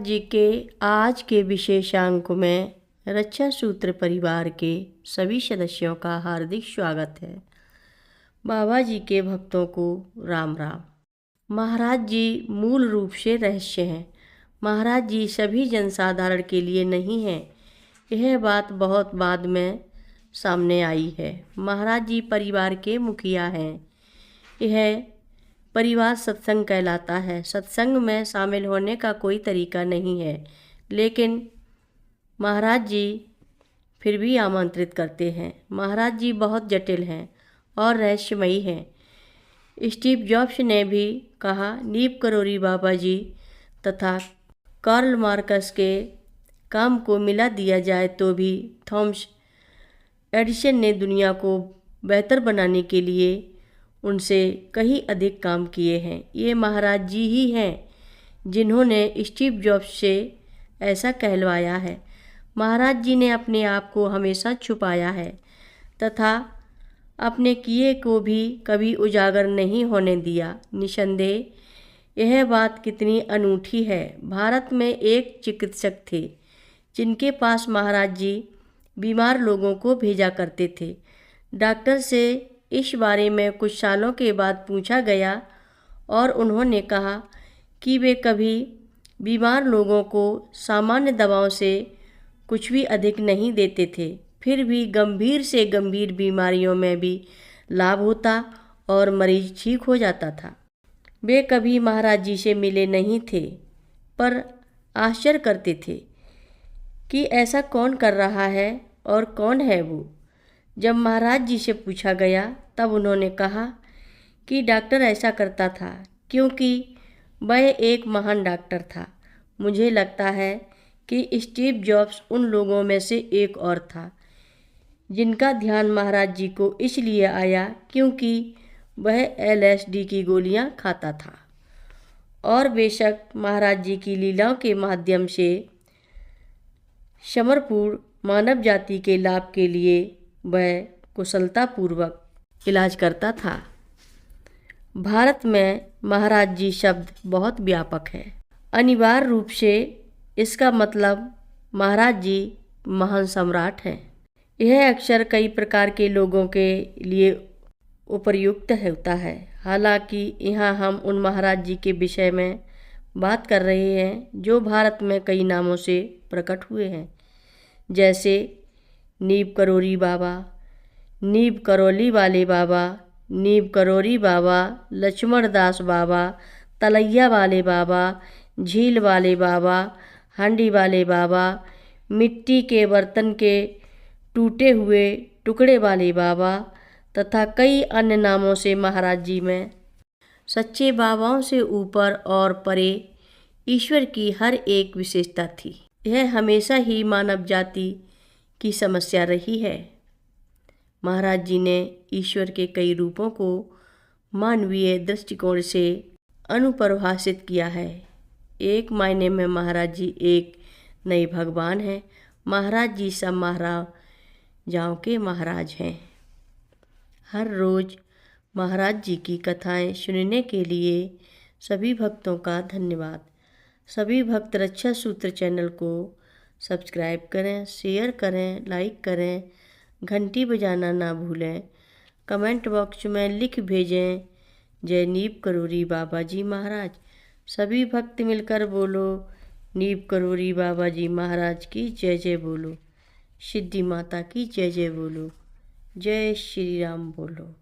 जी के आज के विशेषांक में रक्षा सूत्र परिवार के सभी सदस्यों का हार्दिक स्वागत है। बाबा जी के भक्तों को राम राम। महाराज जी मूल रूप से रहस्य हैं। महाराज जी सभी जनसाधारण के लिए नहीं हैं। यह बात बहुत बाद में सामने आई है। महाराज जी परिवार के मुखिया हैं। यह परिवार सत्संग कहलाता है। सत्संग में शामिल होने का कोई तरीका नहीं है, लेकिन महाराज जी फिर भी आमंत्रित करते हैं। महाराज जी बहुत जटिल हैं और रहस्यमयी हैं। स्टीव जॉब्स ने भी कहा, नीब करोरी बाबा जी तथा कार्ल मार्कस के काम को मिला दिया जाए तो भी थॉमस एडिसन ने दुनिया को बेहतर बनाने के लिए उनसे कहीं अधिक काम किए हैं। ये महाराज जी ही हैं जिन्होंने स्टीव जॉब्स से ऐसा कहलवाया है। महाराज जी ने अपने आप को हमेशा छुपाया है तथा अपने किए को भी कभी उजागर नहीं होने दिया। निसंदेह यह बात कितनी अनूठी है। भारत में एक चिकित्सक थे जिनके पास महाराज जी बीमार लोगों को भेजा करते थे। डॉक्टर से इस बारे में कुछ सालों के बाद पूछा गया और उन्होंने कहा कि वे कभी बीमार लोगों को सामान्य दवाओं से कुछ भी अधिक नहीं देते थे, फिर भी गंभीर से गंभीर बीमारियों में भी लाभ होता और मरीज ठीक हो जाता था। वे कभी महाराज जी से मिले नहीं थे, पर आश्चर्य करते थे कि ऐसा कौन कर रहा है और कौन है वो। जब महाराज जी से पूछा गया तब उन्होंने कहा कि डॉक्टर ऐसा करता था क्योंकि वह एक महान डॉक्टर था। मुझे लगता है कि स्टीव जॉब्स उन लोगों में से एक और था जिनका ध्यान महाराज जी को इसलिए आया क्योंकि वह LSD की गोलियां खाता था और बेशक महाराज जी की लीलाओं के माध्यम से समर्पूर्ण मानव जाति के लाभ के लिए वह कुशलतापूर्वक इलाज करता था। भारत में महाराज जी शब्द बहुत व्यापक है। अनिवार्य रूप से इसका मतलब महाराज जी महान सम्राट हैं। यह अक्सर कई प्रकार के लोगों के लिए उपयुक्त होता है। हालांकि यहाँ हम उन महाराज जी के विषय में बात कर रहे हैं जो भारत में कई नामों से प्रकट हुए हैं, जैसे नीब करोरी बाबा, नीब करोली वाले बाबा, नीब करोरी बाबा, लक्ष्मण दास बाबा, तलैया वाले बाबा, झील वाले बाबा, हांडी वाले बाबा, मिट्टी के बर्तन के टूटे हुए टुकड़े वाले बाबा तथा कई अन्य नामों से महाराज जी में सच्चे बाबाओं से ऊपर और परे ईश्वर की हर एक विशेषता थी। यह हमेशा ही मानव जाति की समस्या रही है। महाराज जी ने ईश्वर के कई रूपों को मानवीय दृष्टिकोण से अनुपरिभाषित किया है। एक मायने में महाराज जी एक नए भगवान हैं। महाराज जी सब महाराजाओं के महाराज हैं। हर रोज़ महाराज जी की कथाएं सुनने के लिए सभी भक्तों का धन्यवाद। सभी भक्त रक्षा सूत्र चैनल को सब्सक्राइब करें, शेयर करें, लाइक करें, घंटी बजाना ना भूलें। कमेंट बॉक्स में लिख भेजें, जय नीब करोरी बाबा जी महाराज। सभी भक्त मिलकर बोलो, नीब करोरी बाबा जी महाराज की जय जय बोलो। सिद्धि माता की जय जय बोलो। जय श्री राम बोलो।